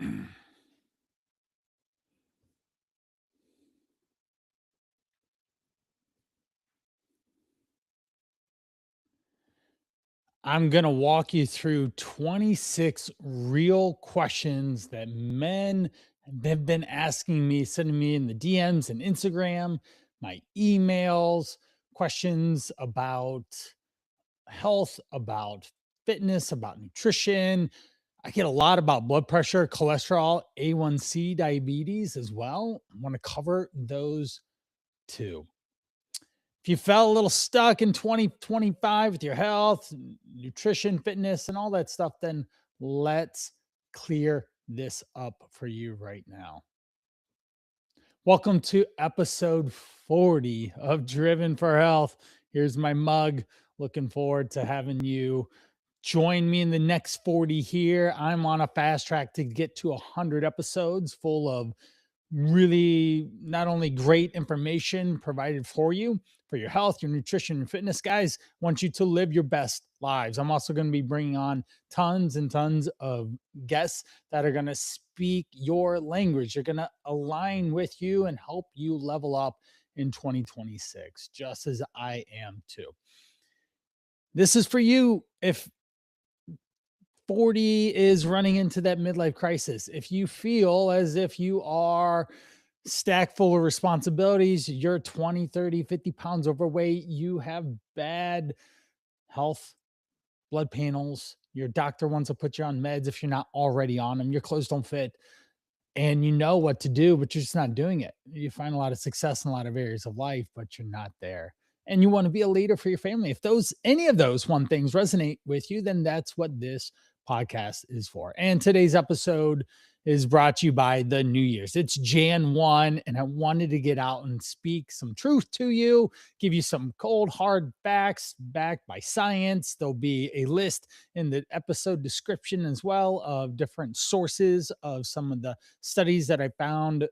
I'm going to walk you through 26 real questions that men have been asking me, sending me in the DMs and Instagram, my emails, questions about health, about fitness, about nutrition. I get a lot about blood pressure, cholesterol, A1C, diabetes as well. I want to cover those too. If you felt a little stuck in 2025 with your health, nutrition, fitness, and all that stuff, then let's clear this up for you right now. Welcome to episode 40 of Driven for Health. Here's my mug. Looking forward to having you join me in the next 40 here. I'm on a fast track to get to 100 episodes full of really not only great information provided for you for your health, your nutrition, and fitness. Guys, want you to live your best lives. I'm also going to be bringing on tons and tons of guests that are going to speak your language. They're going to align with you and help you level up in 2026, just as I am too. This is for you if 40 is running into that midlife crisis. If you feel as if you are stacked full of responsibilities, you're 20, 30, 50 pounds overweight, you have bad health, blood panels, your doctor wants to put you on meds if you're not already on them, your clothes don't fit, and you know what to do, but you're just not doing it. You find a lot of success in a lot of areas of life, but you're not there. And you want to be a leader for your family. If those any of those one things resonate with you, then that's what this podcast is for. And today's episode is brought to you by the New Year's. It's Jan 1, and I wanted to get out and speak some truth to you, give you some cold, hard facts backed by science. There'll be a list in the episode description as well of different sources of some of the studies that I found,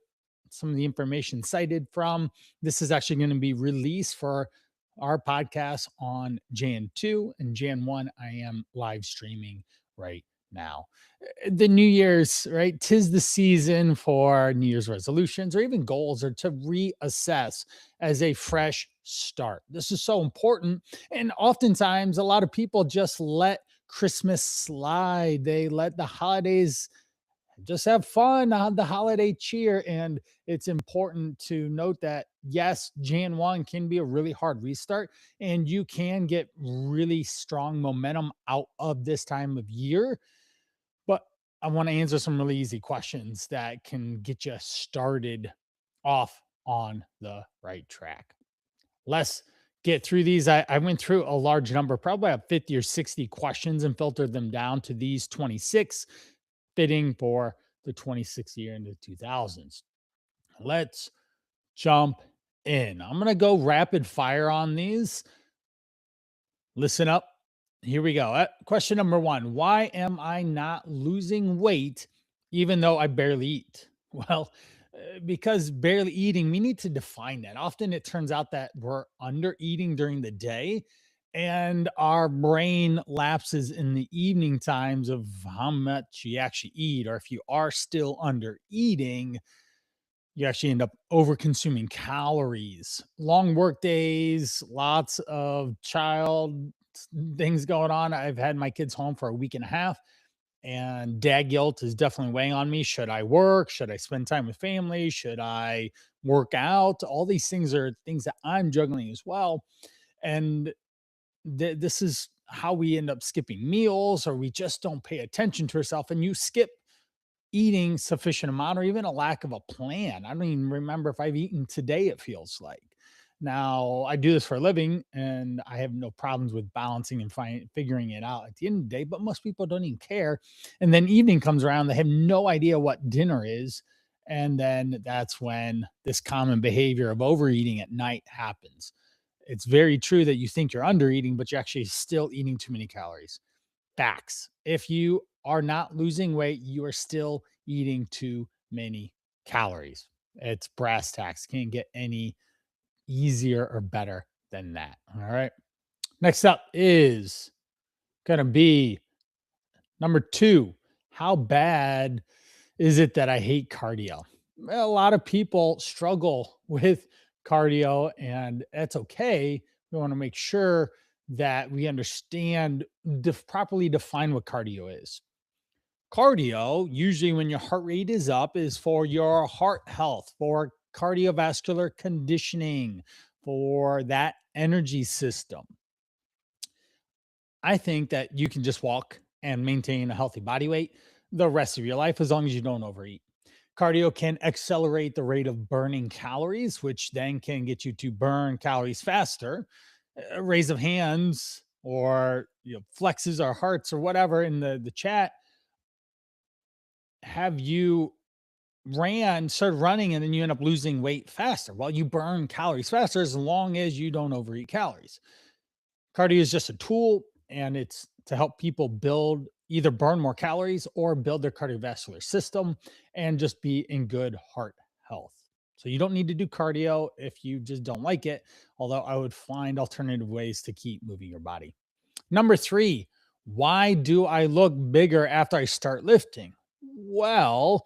some of the information cited from. This is actually going to be released for our podcast on Jan 2 and Jan 1. I am live streaming right now. The New Year's, right? Tis the season for New Year's resolutions or even goals or to reassess as a fresh start. This is so important. And oftentimes, a lot of people just let Christmas slide. They let the holidays just have fun on the holiday cheer. And it's important to note that, yes, Jan 1 can be a really hard restart, and you can get really strong momentum out of this time of year. But I want to answer some really easy questions that can get you started off on the right track. Let's get through these. I went through a large number, probably about 50 or 60 questions, and filtered them down to these 26 fitting for the 26th year into 2000s. Let's jump in. I'm going to go rapid fire on these. Listen up. Here we go. Question number 1. Why am I not losing weight even though I barely eat? Well, because barely eating, we need to define that. Often it turns out that we're under eating during the day, and our brain lapses in the evening times of how much you actually eat. Or if you are still under eating, you actually end up over consuming calories. Long work days, lots of child things going on. I've had my kids home for a week and a half, and dad guilt is definitely weighing on me. Should I work? Should I spend time with family? Should I work out? All these things are things that I'm juggling as well. And this is how we end up skipping meals, or we just don't pay attention to ourselves, and you skip eating sufficient amount or even a lack of a plan. I don't even remember if I've eaten today, it feels like. Now, I do this for a living and I have no problems with balancing and figuring it out at the end of the day, but most people don't even care. And then evening comes around, they have no idea what dinner is. And then that's when this common behavior of overeating at night happens. It's very true that you think you're under eating, but you're actually still eating too many calories. Facts. If you are not losing weight, you are still eating too many calories. It's brass tacks. Can't get any easier or better than that. All right. Next up is going to be number 2. How bad Is it that I hate cardio? Well, a lot of people struggle with cardio, and that's okay. We want to make sure that we understand, properly define what cardio is. Cardio, usually when your heart rate is up, is for your heart health, for cardiovascular conditioning, for that energy system. I think that you can just walk and maintain a healthy body weight the rest of your life as long as you don't overeat. Cardio can accelerate the rate of burning calories, which then can get you to burn calories faster. A raise of hands or flexes or hearts or whatever in the chat. Have you started running, and then you end up losing weight faster? Well, you burn calories faster as long as you don't overeat calories. Cardio is just a tool, and it's to help people either burn more calories or build their cardiovascular system and just be in good heart health. So you don't need to do cardio if you just don't like it, although I would find alternative ways to keep moving your body. Number 3, why do I look bigger after I start lifting? Well,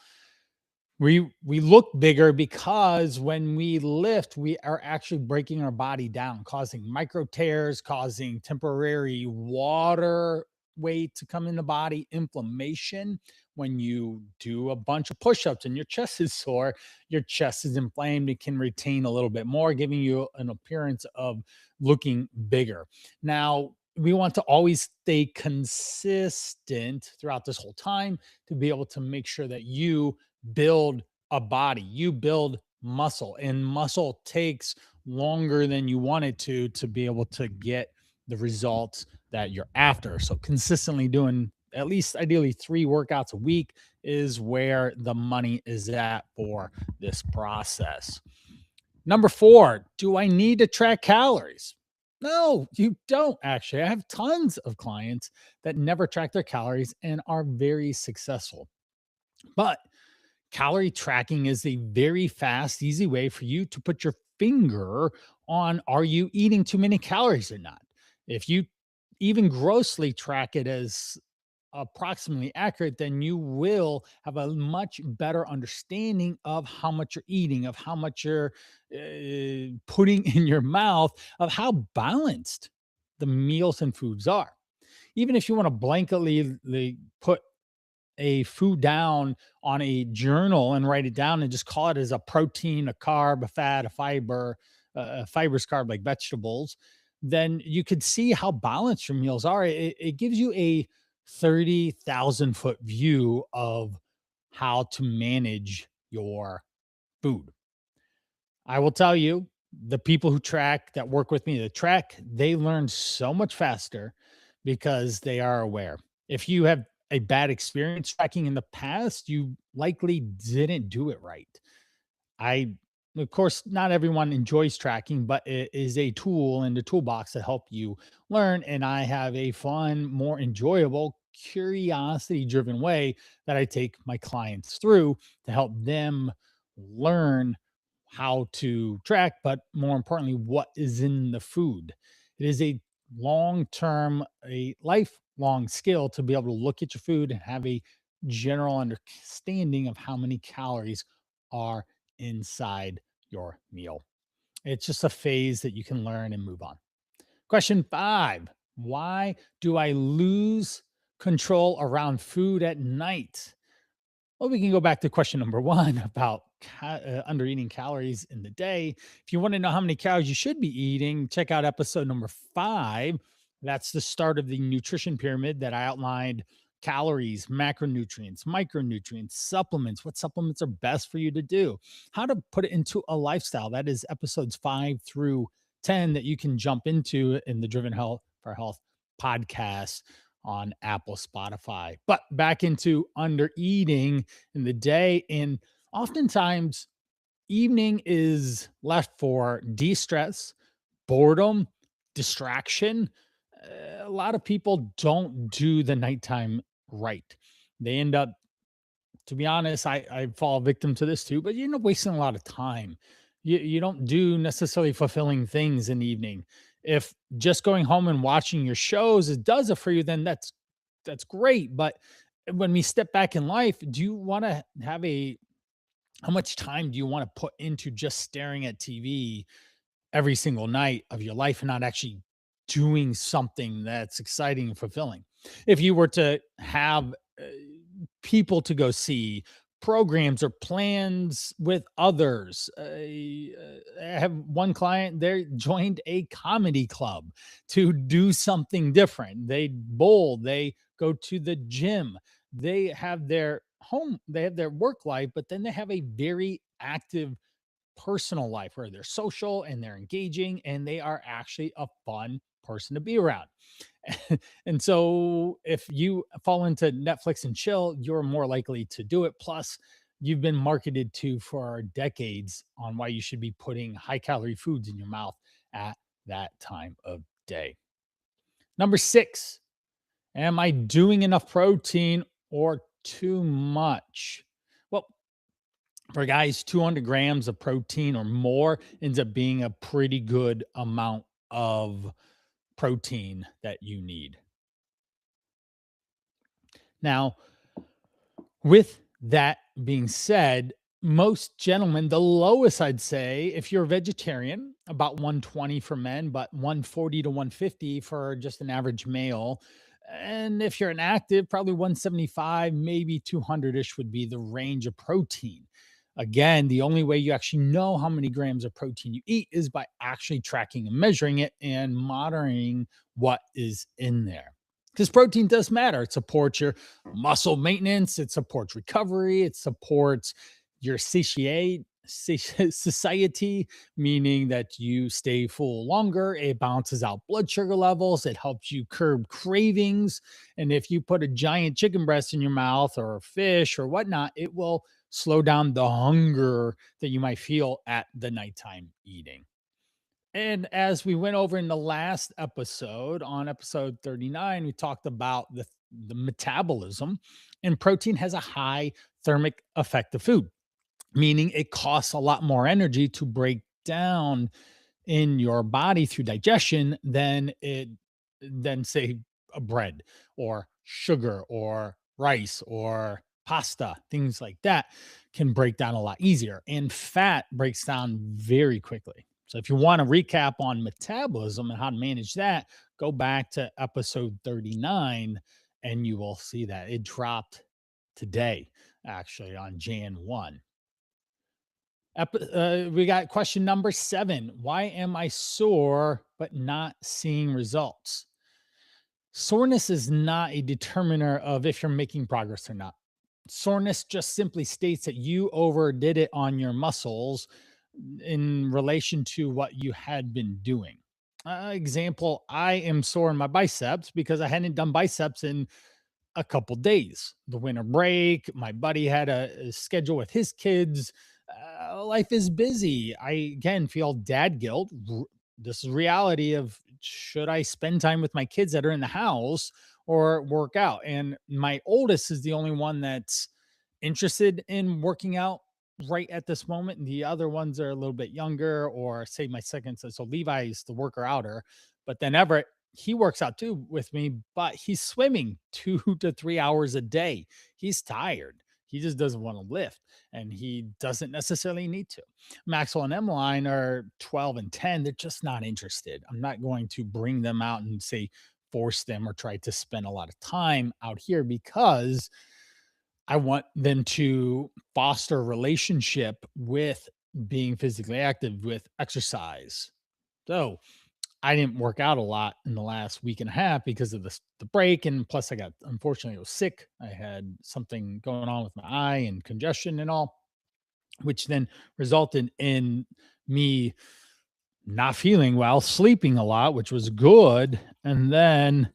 we look bigger because when we lift, we are actually breaking our body down, causing micro tears, causing temporary water weight to come in the body, inflammation. When you do a bunch of push-ups and your chest is sore, your chest is inflamed, it can retain a little bit more, giving you an appearance of looking bigger. Now, we want to always stay consistent throughout this whole time to be able to make sure that you build a body, you build muscle, and muscle takes longer than you want it to be able to get the results that you're after. So consistently doing at least ideally 3 workouts a week is where the money is at for this process. Number 4, do I need to track calories? No, you don't actually. I have tons of clients that never track their calories and are very successful. But calorie tracking is a very fast, easy way for you to put your finger on, are you eating too many calories or not? If you even grossly track it as approximately accurate, then you will have a much better understanding of how much you're eating, of how much you're putting in your mouth, of how balanced the meals and foods are. Even if you want to blanketly put a food down on a journal and write it down and just call it as a protein, a carb, a fat, a fiber, fibers, carb like vegetables, then you could see how balanced your meals are. It gives you a 30,000-foot view of how to manage your food. I will tell you, the people who track that work with me, the track, they learn so much faster because they are aware. If you have a bad experience tracking in the past, you likely didn't do it right. I, of course, not everyone enjoys tracking, but it is a tool in the toolbox to help you learn. And I have a fun, more enjoyable, curiosity driven way that I take my clients through to help them learn how to track, but more importantly, what is in the food. It is a long term, a lifelong skill to be able to look at your food and have a general understanding of how many calories are inside your meal. It's just a phase that you can learn and move on. Question 5, why do I lose control around food at night? Well, we can go back to question number 1 about under eating calories in the day. If you want to know how many calories you should be eating, check out episode number 5. That's the start of the nutrition pyramid that I outlined: calories, macronutrients, micronutrients, supplements, what supplements are best for you to do, how to put it into a lifestyle. That is episodes 5 through 10 that you can jump into in the Driven Health for Health podcast on Apple, Spotify. But back into under eating in the day. And oftentimes, evening is left for de stress, boredom, distraction. A lot of people don't do the nighttime right. They end up, to be honest, I fall victim to this too, but you end up wasting a lot of time. You don't do necessarily fulfilling things in the evening. If just going home and watching your shows, it does it for you, then that's great. But when we step back in life, do you want to have a how much time do you want to put into just staring at TV every single night of your life and not actually doing something that's exciting and fulfilling? If you were to have people to go see, programs or plans with others. I have one client there joined a comedy club to do something different. They bowl, they go to the gym, they have their home, they have their work life, but then they have a very active personal life where they're social and they're engaging and they are actually a fun person to be around. And so if you fall into Netflix and chill, you're more likely to do it. Plus, you've been marketed to for decades on why you should be putting high calorie foods in your mouth at that time of day. Number six, am I doing enough protein or too much? Well, for guys, 200 grams of protein or more ends up being a pretty good amount of protein that you need. Now, with that being said, most gentlemen, the lowest I'd say, if you're a vegetarian, about 120 for men, but 140 to 150 for just an average male. And if you're an active, probably 175, maybe 200 ish would be the range of protein. Again, the only way you actually know how many grams of protein you eat is by actually tracking and measuring it and monitoring what is in there. Because protein does matter. It supports your muscle maintenance, it supports recovery, it supports your satiety, meaning that you stay full longer. It balances out blood sugar levels, it helps you curb cravings. And if you put a giant chicken breast in your mouth or a fish or whatnot, it will slow down the hunger that you might feel at the nighttime eating. And as we went over in the last episode, on episode 39, we talked about the metabolism, and protein has a high thermic effect of food, meaning it costs a lot more energy to break down in your body through digestion than say a bread or sugar or rice or pasta. Things like that can break down a lot easier, and fat breaks down very quickly. So if you want to recap on metabolism and how to manage that, go back to episode 39 and you will see that it dropped today, actually on Jan 1. We got question number 7. Why am I sore but not seeing results? Soreness is not a determiner of if you're making progress or not. Soreness just simply states that you overdid it on your muscles in relation to what you had been doing. Example, I am sore in my biceps because I hadn't done biceps in a couple days. The winter break, my buddy had a schedule with his kids. Life is busy. I again feel dad guilt. This is reality of should I spend time with my kids that are in the house or work out? And my oldest is the only one that's interested in working out right at this moment. And the other ones are a little bit younger, or say my second son. So Levi is the worker outer, but then Everett, he works out too with me, but he's swimming 2 to 3 hours a day. He's tired. He just doesn't want to lift and he doesn't necessarily need to. Maxwell and Emmeline are 12 and 10. They're just not interested. I'm not going to bring them out and say, force them or try to spend a lot of time out here because I want them to foster a relationship with being physically active, with exercise. So I didn't work out a lot in the last week and a half because of the break, and plus I got unfortunately I was sick. I had something going on with my eye and congestion and all, which then resulted in me not feeling well, sleeping a lot, which was good, and then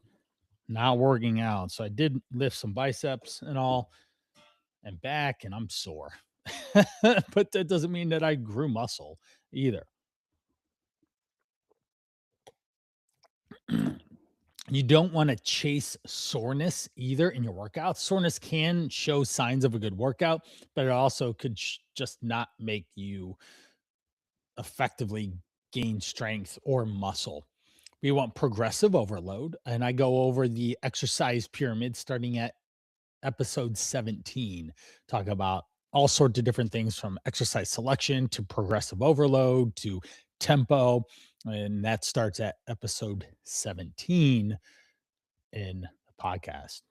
not working out. So I did lift some biceps and all and back, and I'm sore. But that doesn't mean that I grew muscle either. You don't want to chase soreness either in your workout. Soreness can show signs of a good workout, but it also could just not make you effectively gain strength or muscle. We want progressive overload. And I go over the exercise pyramid starting at episode 17. Talk about all sorts of different things from exercise selection to progressive overload to tempo. And that starts at episode 17 in the podcast.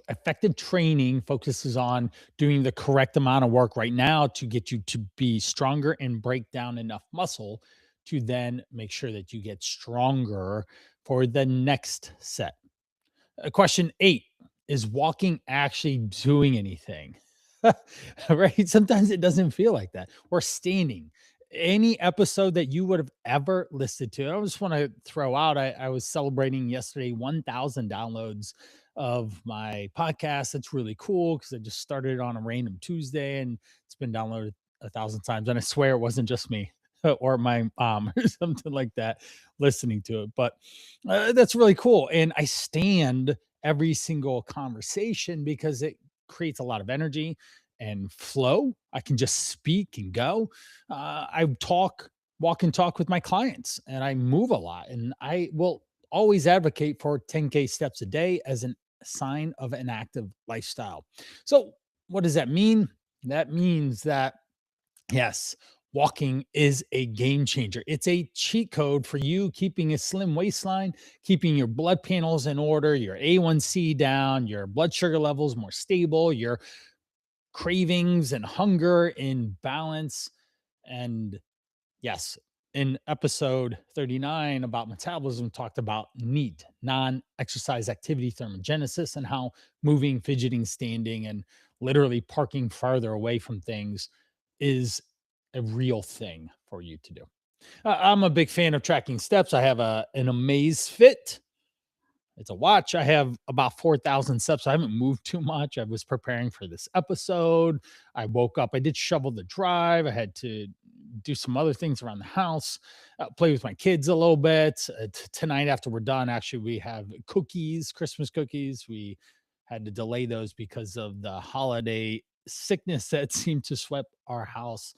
Effective training focuses on doing the correct amount of work right now to get you to be stronger and break down enough muscle to then make sure that you get stronger for the next set. Question 8, is walking actually doing anything? Right? Sometimes it doesn't feel like that. Or standing. Any episode that you would have ever listened to. I just want to throw out, I was celebrating yesterday 1,000 downloads of my podcast. That's really cool because I just started it on a random Tuesday and it's been downloaded 1,000 times. And I swear it wasn't just me or my mom or something like that listening to it. But that's really cool. And I stand every single conversation because it creates a lot of energy and flow. I can just speak and go. Walk and talk with my clients, and I move a lot. And I will always advocate for 10K steps a day as a sign of an active lifestyle. So, what does that mean? That means that yes, walking is a game changer. It's a cheat code for you keeping a slim waistline, keeping your blood panels in order, your A1C down, your blood sugar levels more stable, your cravings and hunger in balance. And yes, in episode 39 about metabolism, talked about NEAT, non exercise activity thermogenesis, and how moving, fidgeting, standing, and literally parking farther away from things is a real thing for you to do. I'm a big fan of tracking steps. I have an Amaze Fit. It's a watch. I have about 4,000 steps. I haven't moved too much. I was preparing for this episode. I woke up. I did shovel the drive. I had to do some other things around the house, play with my kids a little bit. Tonight, after we're done, actually, we have cookies, Christmas cookies. We had to delay those because of the holiday sickness that seemed to sweep our house.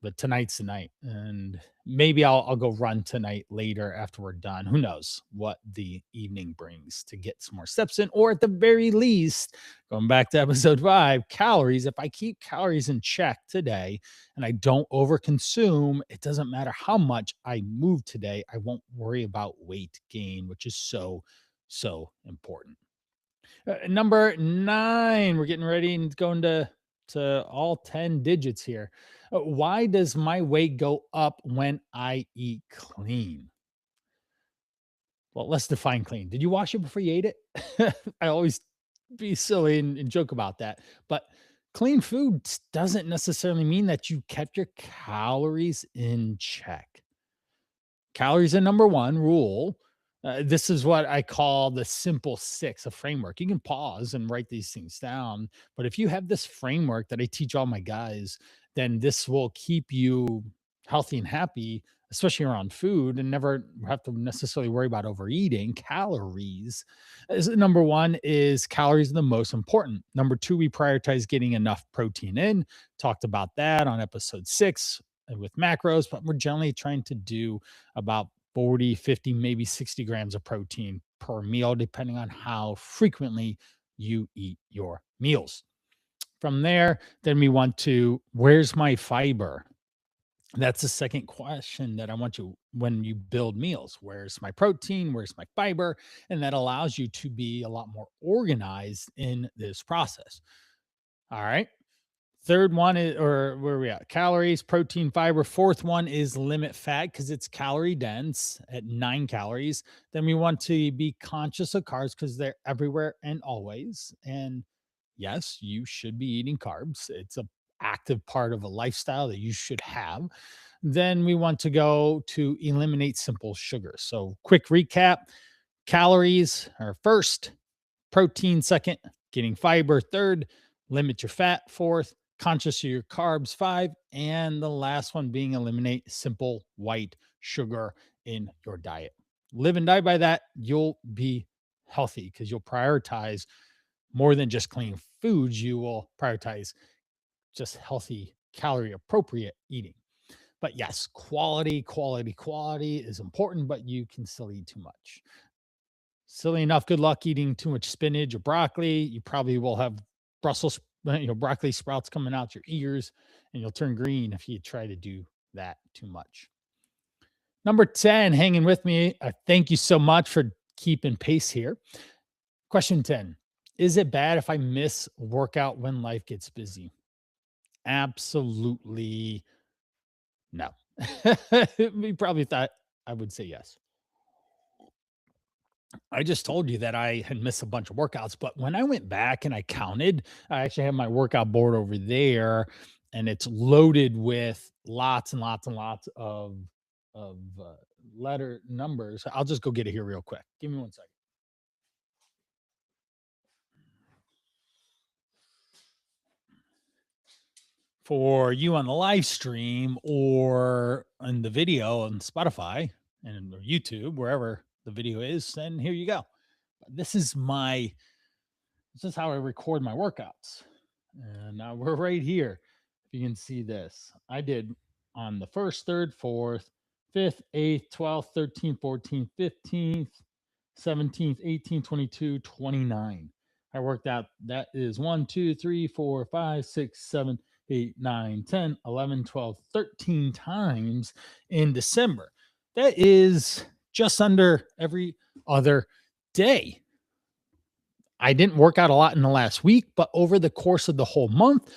But tonight's the night, and maybe I'll go run tonight later after we're done. Who knows what the evening brings to get some more steps in, or at the very least, going back to episode 5, calories. If I keep calories in check today and I don't overconsume, it doesn't matter how much I move today. I won't worry about weight gain, which is so important. Number 9, we're getting ready and going to all 10 digits here. Why does my weight go up when I eat clean? Well, let's define clean. Did you wash it before you ate it? I always be silly and joke about that. But clean food doesn't necessarily mean that you kept your calories in check. Calories are number one rule. This is what I call the simple six, a framework. You can pause and write these things down. But if you have this framework that I teach all my guys, then this will keep you healthy and happy, especially around food, and never have to necessarily worry about overeating. Calories number one is calories are the most important. Number two, we prioritize getting enough protein in. Talked about that on episode 6 with macros, but we're generally trying to do about 40, 50, maybe 60 grams of protein per meal, depending on how frequently you eat your meals. From there, then we want to, where's my fiber? That's the second question that I want you when you build meals. Where's my protein? Where's my fiber? And that allows you to be a lot more organized in this process. All right. Third one is, or where are we at? Calories, protein, fiber. Fourth one is limit fat because it's calorie dense at 9 calories. Then we want to be conscious of carbs because they're everywhere and always. And yes, you should be eating carbs. It's a active part of a lifestyle that you should have. Then we want to go to eliminate simple sugars. So quick recap: calories are first, protein second, getting fiber third, limit your fat fourth, conscious of your carbs five, and the last one being eliminate simple white sugar in your diet. Live and die by that, you'll be healthy because you'll prioritize more than just clean foods. You will prioritize just healthy, calorie appropriate eating. But yes, quality is important, but you can still eat too much. Silly enough, good luck eating too much spinach or broccoli. You probably will have Brussels, broccoli sprouts coming out your ears, and you'll turn green if you try to do that too much. Number 10, hanging with me. Thank you so much for keeping pace here. Question 10. Is it bad if I miss workout when life gets busy? Absolutely no. We probably thought I would say yes. I just told you that I had missed a bunch of workouts, but when I went back and I counted, I actually have my workout board over there, and it's loaded with lots and lots and lots of letter numbers. I'll just go get it here real quick. Give me one second. For you on the live stream or on the video on Spotify and or YouTube, wherever the video is, then here you go. This is my this is how I record my workouts. And now we're right here. If you can see this, I did on the first, third, fourth, fifth, eighth, 12th, 13th, 14th, 15th, 17th, 18th, 22, 29. I worked out that is 1, 2, 3, 4, 5, 6, 7, 8, 9, 10, 11, 12, 13 times in December. That is just under every other day. I didn't work out a lot in the last week, but over the course of the whole month,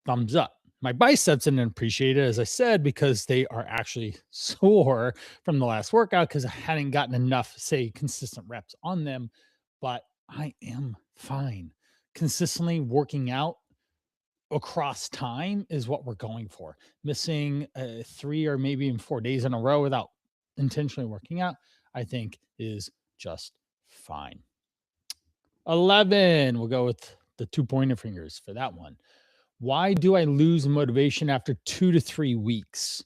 thumbs up. My biceps didn't appreciate it, as I said, because they are actually sore from the last workout because I hadn't gotten enough, say, consistent reps on them. But I am fine. Consistently working out across time is what we're going for. Missing 3 or maybe even 4 days in a row without intentionally working out, I think is just fine. 11. We'll go with the two pointer fingers for that one. Why do I lose motivation after 2 to 3 weeks?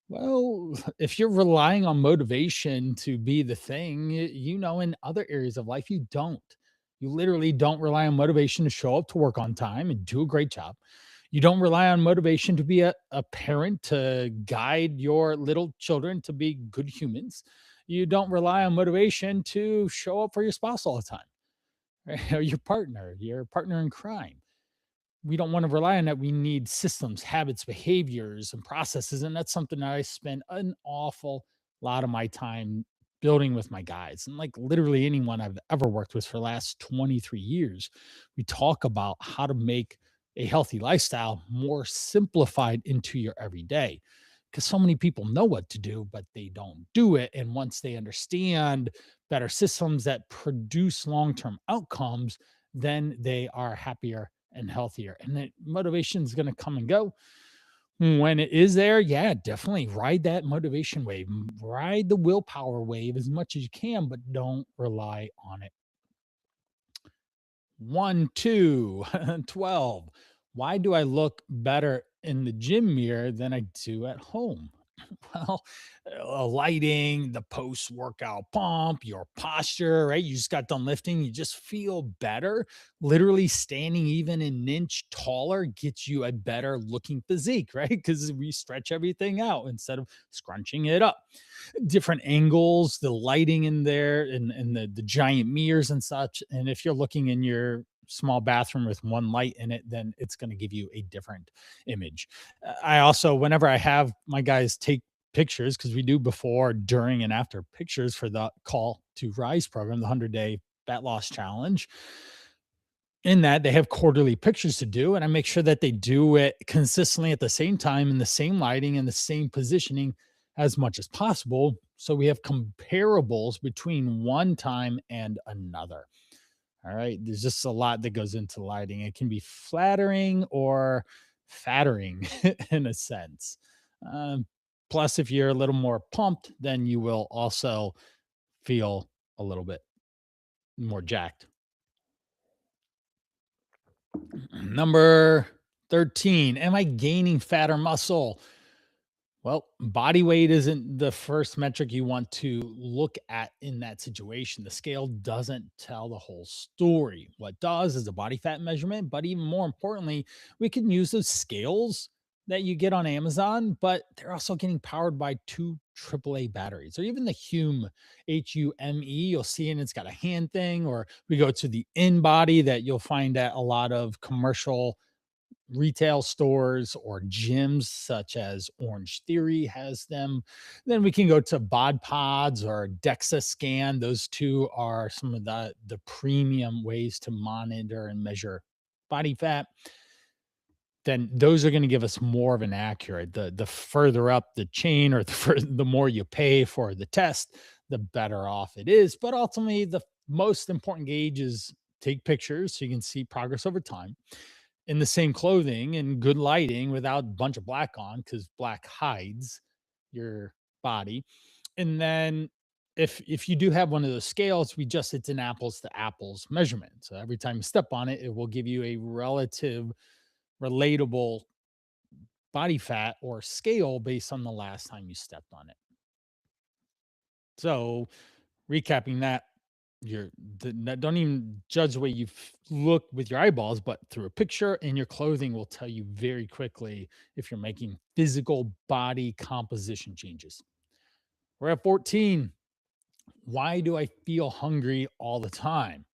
Well, if you're relying on motivation to be the thing, in other areas of life, you don't. You literally don't rely on motivation to show up to work on time and do a great job. You don't rely on motivation to be a parent, to guide your little children to be good humans. You don't rely on motivation to show up for your spouse all the time, right? Or your partner in crime. We don't want to rely on that. We need systems, habits, behaviors, and processes. And that's something that I spend an awful lot of my time building with my guys. And like literally anyone I've ever worked with for the last 23 years, we talk about how to make a healthy lifestyle more simplified into your everyday. Because so many people know what to do, but they don't do it. And once they understand better systems that produce long term outcomes, then they are happier and healthier. And that motivation is going to come and go. When it is there, yeah, definitely ride that motivation wave, ride the willpower wave as much as you can, but don't rely on it. 1, 2, 12. Why do I look better in the gym mirror than I do at home? Well, lighting, the post workout pump, your posture, right? You just got done lifting, you just feel better. Literally standing even an inch taller gets you a better looking physique, right? Because we stretch everything out instead of scrunching it up. Different angles, the lighting in there, and the giant mirrors and such. And if you're looking in your small bathroom with one light in it, then it's going to give you a different image. I also, whenever I have my guys take pictures, because we do before, during, and after pictures for the Call to Rise program, the 100-day fat loss challenge. In that, they have quarterly pictures to do, and I make sure that they do it consistently at the same time, in the same lighting and the same positioning as much as possible. So we have comparables between one time and another. All right. There's just a lot that goes into lighting. It can be flattering or fattering in a sense. Um, Plus, if you're a little more pumped, then you will also feel a little bit more jacked. Number 13. Am I gaining fat or muscle? Well, body weight isn't the first metric you want to look at in that situation. The scale doesn't tell the whole story. What does is a body fat measurement, but even more importantly, we can use those scales that you get on Amazon, but they're also getting powered by two AAA batteries, or even the Hume, Hume. You'll see, and it's got a hand thing, or we go to the in body that you'll find at a lot of commercial retail stores or gyms, such as Orange Theory has them. Then we can go to Bod Pods or DEXA Scan. Those two are some of the premium ways to monitor and measure body fat. Then those are going to give us more of an accurate. The further up the chain, or the more you pay for the test, the better off it is. But ultimately, the most important gauge is take pictures so you can see progress over time in the same clothing and good lighting without a bunch of black on, because black hides your body. And then if you do have one of those scales, it's an apples to apples measurement. So every time you step on it, it will give you a relative, relatable body fat or scale based on the last time you stepped on it. So recapping that, you're don't even judge the way you look with your eyeballs, but through a picture, and your clothing will tell you very quickly if you're making physical body composition changes. We're at 14. Why do I feel hungry all the time?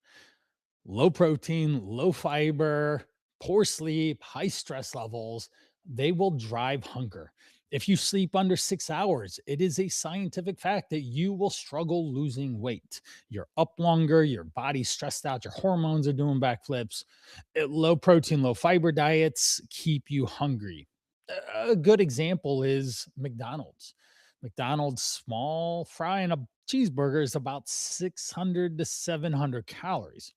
Low protein, low fiber, poor sleep, high stress levels, they will drive hunger. If you sleep under 6 hours, it is a scientific fact that you will struggle losing weight. You're up longer, your body's stressed out, your hormones are doing backflips. Low protein, low fiber diets keep you hungry. A good example is McDonald's. McDonald's small fry and a cheeseburger is about 600 to 700 calories.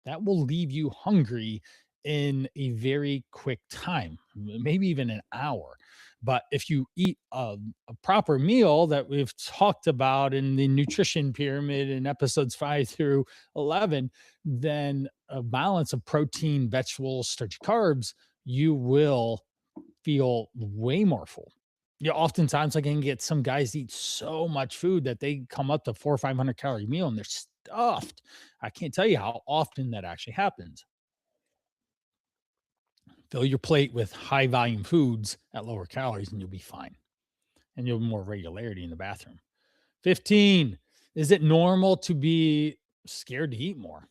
That will leave you hungry in a very quick time, maybe even an hour. But if you eat a proper meal that we've talked about in the nutrition pyramid in episodes 5 through 11, then a balance of protein, vegetables, starchy carbs, you will feel way more full. Yeah, oftentimes I can get some guys eat so much food that they come up to 400 or 500 calorie meal and they're stuffed. I can't tell you how often that actually happens. Fill your plate with high volume foods at lower calories and you'll be fine. And you'll have more regularity in the bathroom. 15. Is it normal to be scared to eat more?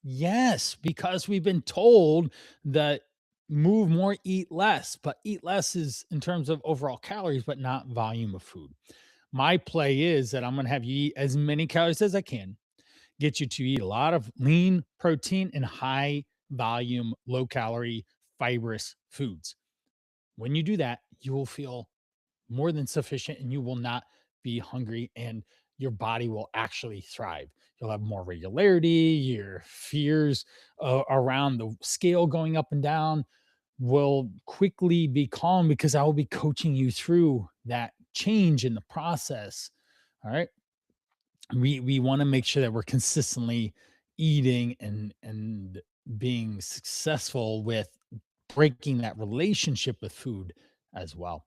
Yes, because we've been told that move more, eat less, but eat less is in terms of overall calories, but not volume of food. My play is that I'm going to have you eat as many calories as I can, get you to eat a lot of lean protein and high volume, low calorie, fibrous foods. When you do that, you will feel more than sufficient and you will not be hungry, and your body will actually thrive. You'll have more regularity. Your fears around the scale going up and down will quickly be calm because I will be coaching you through that change in the process. All right. We want to make sure that we're consistently eating and being successful with breaking that relationship with food as well.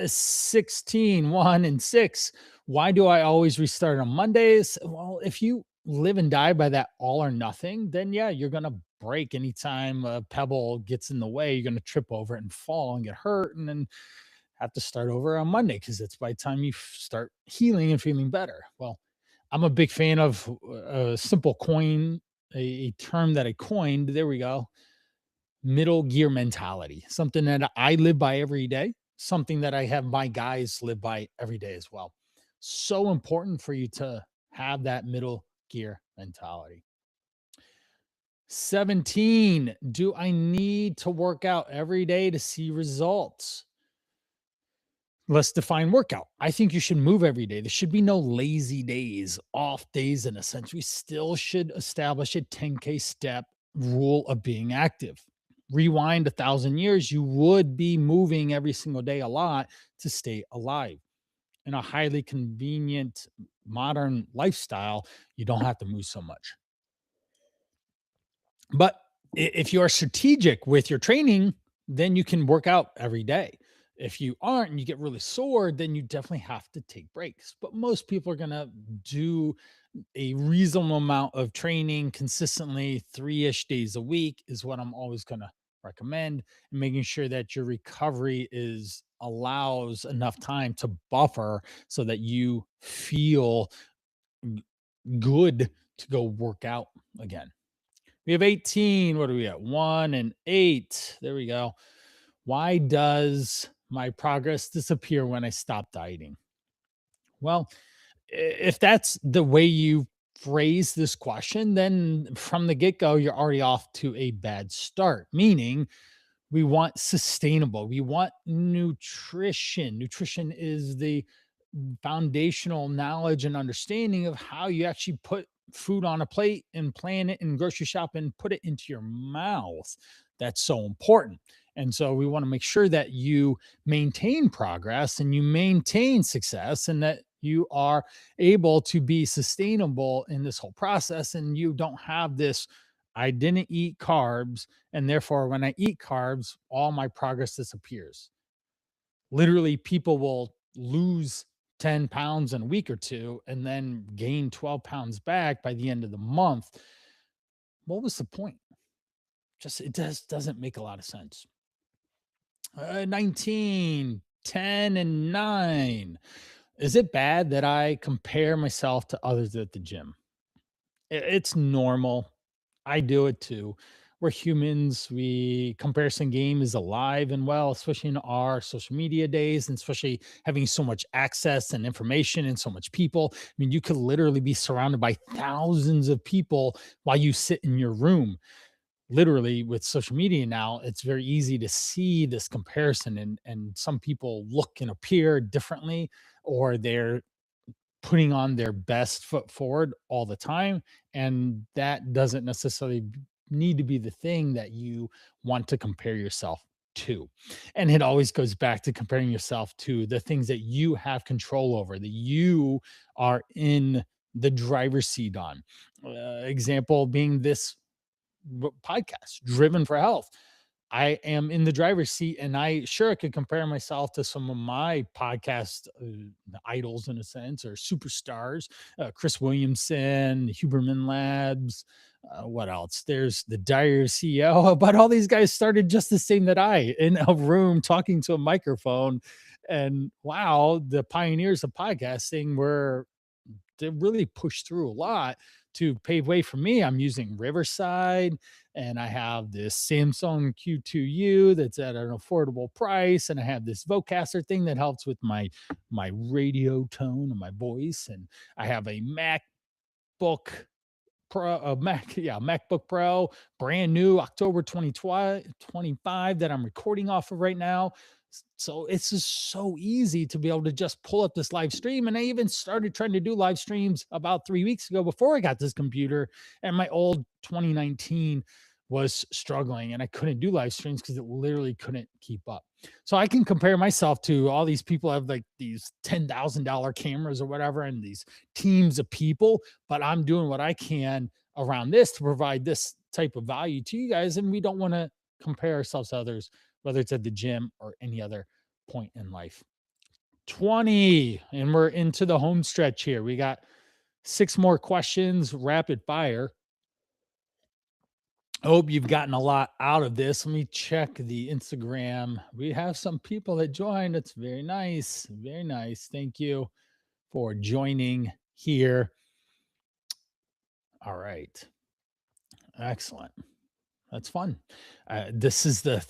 16, 1, and 6. Why do I always restart on Mondays? Well, if you live and die by that all or nothing, then yeah, you're going to break anytime a pebble gets in the way. You're going to trip over it and fall and get hurt, and then have to start over on Monday because it's by the time you start healing and feeling better. Well, I'm a big fan of a simple coin, a term that I coined. There we go. Middle gear mentality, something that I live by every day, something that I have my guys live by every day as well. So important for you to have that middle gear mentality. 17, do I need to work out every day to see results? Let's define workout. I think you should move every day. There should be no lazy days, off days in a sense. We still should establish a 10K step rule of being active. Rewind 1,000 years, you would be moving every single day a lot to stay alive. In a highly convenient modern lifestyle, you don't have to move so much. But if you are strategic with your training, then you can work out every day. If you aren't and you get really sore, then you definitely have to take breaks. But most people are going to do a reasonable amount of training consistently, 3-ish days a week is what I'm always going to recommend, and making sure that your recovery is allows enough time to buffer so that you feel good to go work out again. We have 18. What do we got? 1 and 8. There we go. Why does my progress disappear when I stop dieting? Well, if that's the way you phrase this question, then from the get go, you're already off to a bad start. Meaning, we want sustainable, we want nutrition. Nutrition is the foundational knowledge and understanding of how you actually put food on a plate and plan it and grocery shop and put it into your mouth. That's so important. And so we want to make sure that you maintain progress and you maintain success and that you are able to be sustainable in this whole process and you don't have this I didn't eat carbs and therefore when I eat carbs all my progress disappears. Literally people will lose 10 pounds in a week or two and then gain 12 pounds back by the end of the month. What was the point? Just it just doesn't make a lot of sense. 19, 10, and 9. Is it bad that I compare myself to others at the gym? It's normal. I do it too. We're humans. We comparison game is alive and well, especially in our social media days, and especially having so much access and information and so much people. I mean, you could literally be surrounded by thousands of people while you sit in your room. Literally, with social media now, it's very easy to see this comparison, and some people look and appear differently, or they're putting on their best foot forward all the time. And that doesn't necessarily need to be the thing that you want to compare yourself to. And it always goes back to comparing yourself to the things that you have control over, that you are in the driver's seat on. Example being this podcast, Driven for Health. I am in the driver's seat, and I sure I could compare myself to some of my podcast idols in a sense, or superstars, Chris Williamson, Huberman Labs. What else? There's the Dire CEO, but all these guys started just the same that I in a room talking to a microphone. And wow, the pioneers of podcasting were they really pushed through a lot to pave way for me. I'm using Riverside and I have this Samsung Q2U that's at an affordable price. And I have this Vocaster thing that helps with my radio tone and my voice. And I have a MacBook Pro, MacBook Pro, brand new October 2025 that I'm recording off of right now. So it's just so easy to be able to just pull up this live stream. And I even started trying to do live streams about 3 weeks ago before I got this computer. And my old 2019 was struggling and I couldn't do live streams because it literally couldn't keep up. So I can compare myself to all these people have like these $10,000 cameras or whatever, and these teams of people, but I'm doing what I can around this to provide this type of value to you guys. And we don't want to compare ourselves to others, whether it's at the gym or any other point in life. 20, and we're into the home stretch here. We got 6 more questions, rapid fire. I hope you've gotten a lot out of this. Let me check the Instagram. We have some people that joined. It's very nice. Very nice. Thank you for joining here. All right. Excellent. That's fun. This is the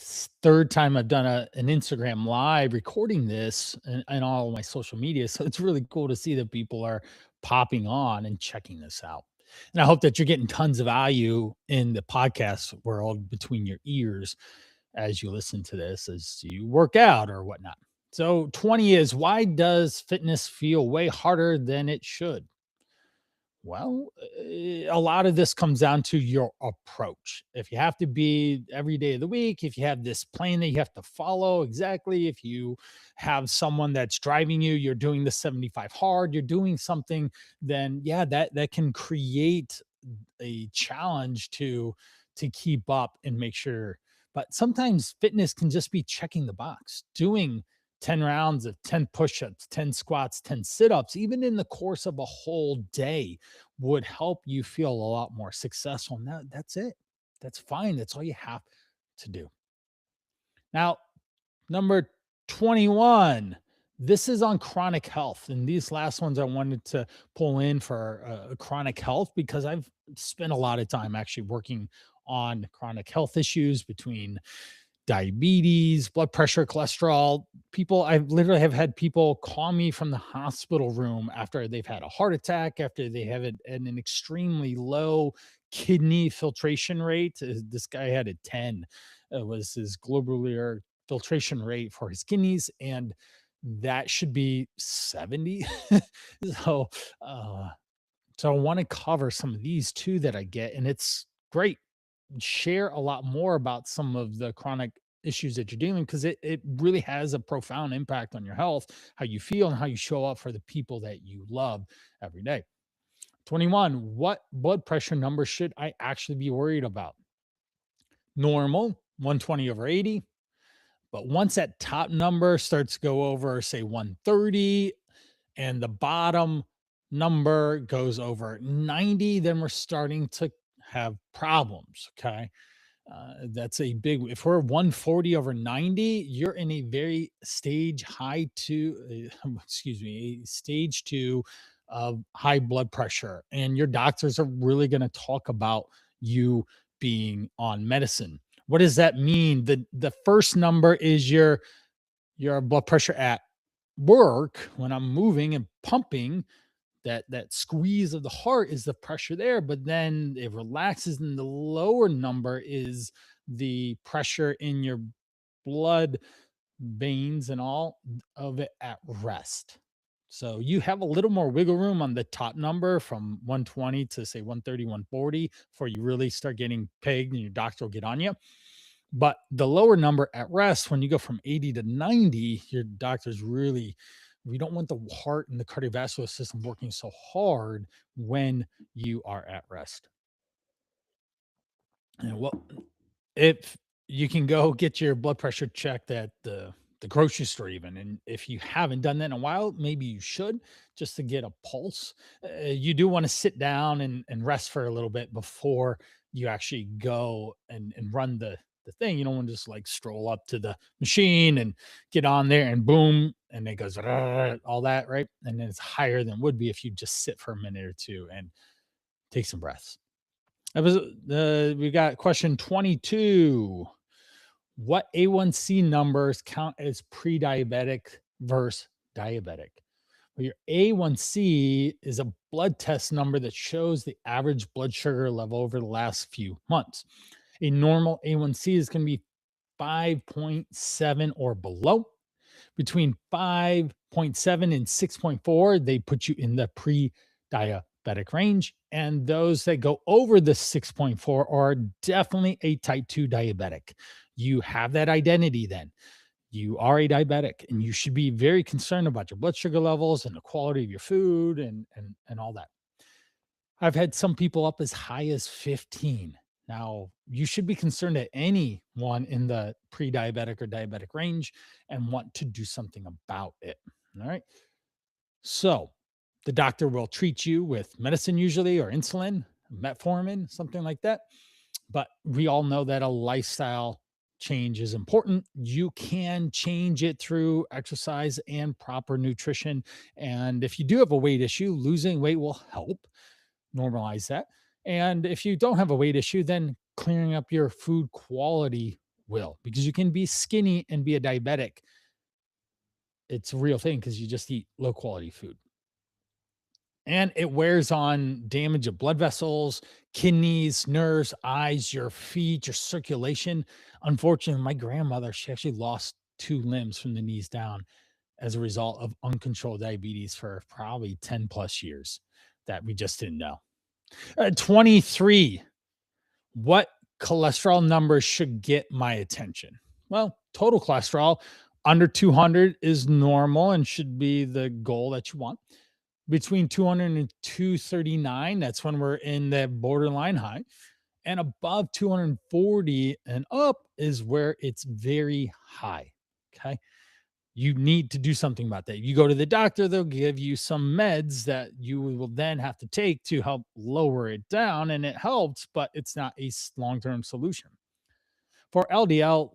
third time I've done an Instagram live recording this and all of my social media. So it's really cool to see that people are popping on and checking this out. And I hope that you're getting tons of value in the podcast world between your ears as you listen to this, as you work out or whatnot. So 20 is why does fitness feel way harder than it should? Well, a lot of this comes down to your approach. If you have to be every day of the week, if you have this plan that you have to follow exactly, if you have someone that's driving you, you're doing the 75 hard, you're doing something, then yeah, that can create a challenge to keep up and make sure. But sometimes fitness can just be checking the box, doing 10 rounds of 10 push-ups, 10 squats, 10 sit-ups, even in the course of a whole day would help you feel a lot more successful. Now that's it. That's fine. That's all you have to do. Now, number 21. This is on chronic health. And these last ones I wanted to pull in for chronic health because I've spent a lot of time actually working on chronic health issues between diabetes, blood pressure, cholesterol. People, I literally have had people call me from the hospital room after they've had a heart attack, after they have an extremely low kidney filtration rate. This guy had a 10, was his globular filtration rate for his kidneys, and that should be 70. so, uh, so I want to cover some of these too that I get, and it's great share a lot more about some of the chronic issues that you're dealing because it really has a profound impact on your health, how you feel, and how you show up for the people that you love every day. 21. What blood pressure number should I actually be worried about? Normal, 120 over 80. But once that top number starts to go over, say, 130, and the bottom number goes over 90, then we're starting to have problems. Okay. That's a big, if we're 140 over 90, you're in a very stage high two, excuse me, a stage two of high blood pressure. And your doctors are really going to talk about you being on medicine. What does that mean? The first number is your blood pressure at work when I'm moving and pumping. That squeeze of the heart is the pressure there, but then it relaxes, and the lower number is the pressure in your blood veins and all of it at rest. So you have a little more wiggle room on the top number from 120 to say 130, 140 before you really start getting pegged and your doctor will get on you. But the lower number at rest, when you go from 80 to 90, your doctor's really, we don't want the heart and the cardiovascular system working so hard when you are at rest. And well, if you can go get your blood pressure checked at the grocery store even, and if you haven't done that in a while, maybe you should just to get a pulse. You do want to sit down and rest for a little bit before you actually go and run the thing. You don't want to just like stroll up to the machine and get on there and boom, and it goes all that, right? And then it's higher than would be if you just sit for a minute or two and take some breaths. That was we got question 22. What A1C numbers count as pre-diabetic versus diabetic? Well, your A1C is a blood test number that shows the average blood sugar level over the last few months. A normal A1C is going to be 5.7 or below. Between 5.7 and 6.4, they put you in the pre-diabetic range. And those that go over the 6.4 are definitely a type 2 diabetic. You have that identity then. You are a diabetic, and you should be very concerned about your blood sugar levels and the quality of your food and all that. I've had some people up as high as 15. Now, you should be concerned at anyone in the pre-diabetic or diabetic range and want to do something about it. All right. So, the doctor will treat you with medicine usually or insulin, metformin, something like that. But we all know that a lifestyle change is important. You can change it through exercise and proper nutrition. And if you do have a weight issue, losing weight will help normalize that. And if you don't have a weight issue, then clearing up your food quality will, because you can be skinny and be a diabetic. It's a real thing because you just eat low quality food. And it wears on damage of blood vessels, kidneys, nerves, eyes, your feet, your circulation. Unfortunately, my grandmother, she actually lost two limbs from the knees down as a result of uncontrolled diabetes for probably 10 plus years that we just didn't know. 23. What cholesterol number should get my attention? Well, total cholesterol under 200 is normal and should be the goal that you want. Between 200 and 239, that's when we're in the borderline high. And above 240 and up is where it's very high. Okay. You need to do something about that. You go to the doctor, they'll give you some meds that you will then have to take to help lower it down. And it helps, but it's not a long term solution. For LDL,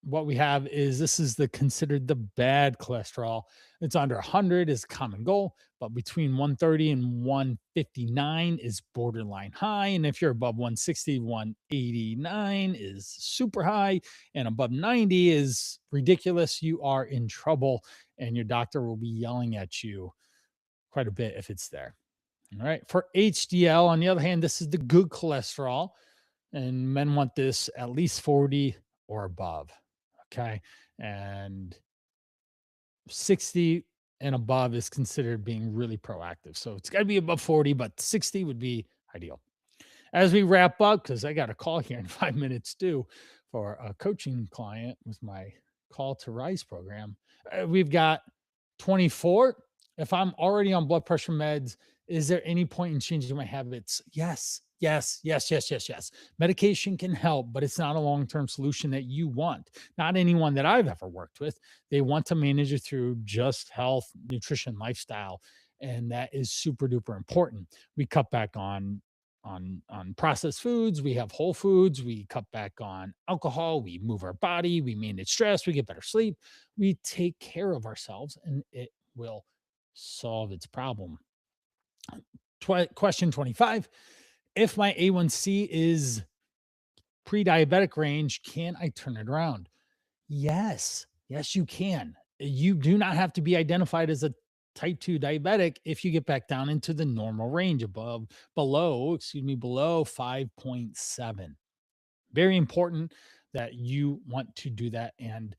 what we have is this is the considered the bad cholesterol. It's under 100 is common goal, but between 130 and 159 is borderline high. And if you're above 160, 189 is super high, and above 90 is ridiculous. You are in trouble, and your doctor will be yelling at you quite a bit if it's there. All right. For HDL, on the other hand, this is the good cholesterol, and men want this at least 40 or above. Okay. And 60 and above is considered being really proactive. So it's got to be above 40, but 60 would be ideal. As we wrap up, because I got a call here in 5 minutes too for a coaching client with my Call to Rise program. We've got 24. If I'm already on blood pressure meds, is there any point in changing my habits? Yes, yes, yes, yes, yes, yes. Medication can help, but it's not a long term solution that you want. Not anyone that I've ever worked with. They want to manage it through just health, nutrition, lifestyle. And that is super duper important. We cut back on processed foods, we have whole foods, we cut back on alcohol, we move our body, we manage stress, we get better sleep, we take care of ourselves, and it will solve its problem. Question 25: if my A1C is pre-diabetic range, can I turn it around? Yes. Yes, you can. You do not have to be identified as a type 2 diabetic if you get back down into the normal range below 5.7. Very important that you want to do that. And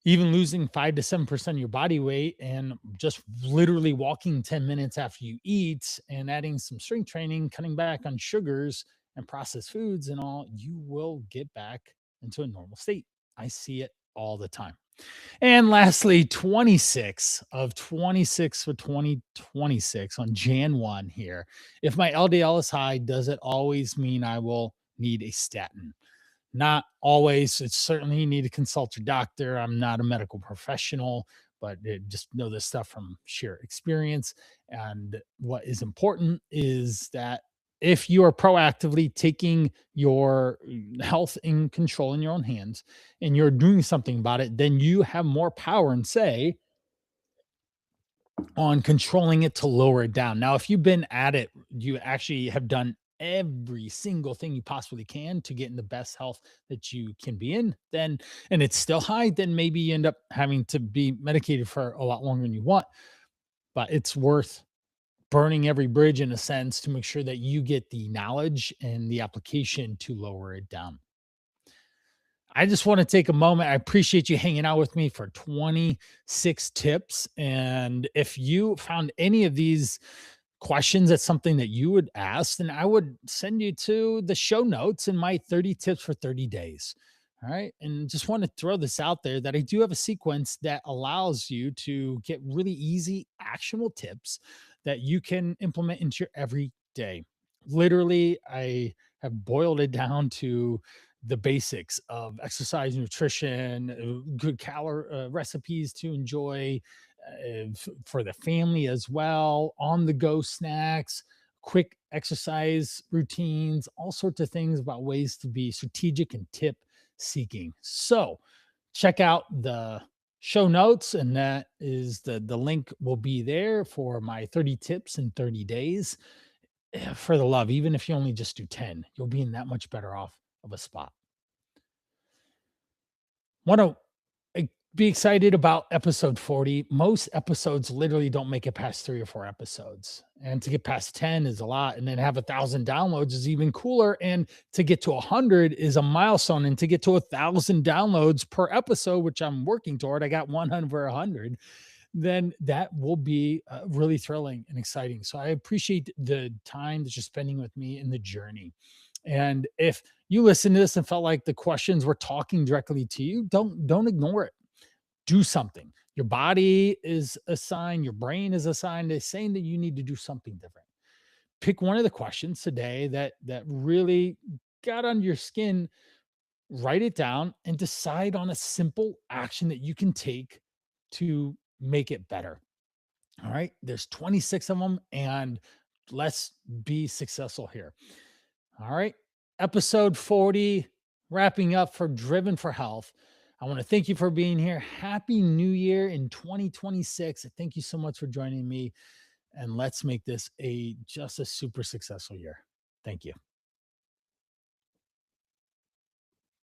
even losing 5 to 7% of your body weight and just literally walking 10 minutes after you eat and adding some strength training, cutting back on sugars and processed foods and all, you will get back into a normal state. I see it all the time. And lastly, 26 of 26 for 2026 on Jan 1 here. If my LDL is high, does it always mean I will need a statin? Not always. It's certainly you need to consult your doctor. I'm not a medical professional, but just know this stuff from sheer experience. And what is important is that if you are proactively taking your health in control in your own hands and you're doing something about it, then you have more power and say on controlling it to lower it down. Now, if you've been at it, you actually have done every single thing you possibly can to get in the best health that you can be in, then and it's still high, then maybe you end up having to be medicated for a lot longer than you want. But it's worth burning every bridge in a sense to make sure that you get the knowledge and the application to lower it down. I just want to take a moment. I appreciate you hanging out with me for 26 tips. And if you found any of these questions, that's something that you would ask, then I would send you to the show notes in my 30 tips for 30 days. All right. And just want to throw this out there that I do have a sequence that allows you to get really easy, actionable tips that you can implement into your everyday. Literally, I have boiled it down to the basics of exercise, nutrition, good calorie recipes to enjoy for the family as well, on the go snacks, quick exercise routines, all sorts of things about ways to be strategic and tip seeking. So, check out the show notes, and that is the link will be there for my 30 tips in 30 days. For the love, even if you only just do 10, you'll be in that much better off of a spot. Want to be excited about episode 40. Most episodes literally don't make it past 3 or 4 episodes. And to get past 10 is a lot. And then have 1,000 downloads is even cooler. And to get to 100 is a milestone. And to get to 1,000 downloads per episode, which I'm working toward, I got 100 for 100, then that will be really thrilling and exciting. So I appreciate the time that you're spending with me in the journey. And if you listen to this and felt like the questions were talking directly to you, don't ignore it. Do something. Your body is a sign, your brain is a sign. They're saying that you need to do something different. Pick one of the questions today that really got under your skin, write it down and decide on a simple action that you can take to make it better. All right. There's 26 of them, and let's be successful here. All right. Episode 40, wrapping up for Driven for Health. I want to thank you for being here. Happy New Year in 2026. Thank you so much for joining me. And let's make this a just a super successful year. Thank you.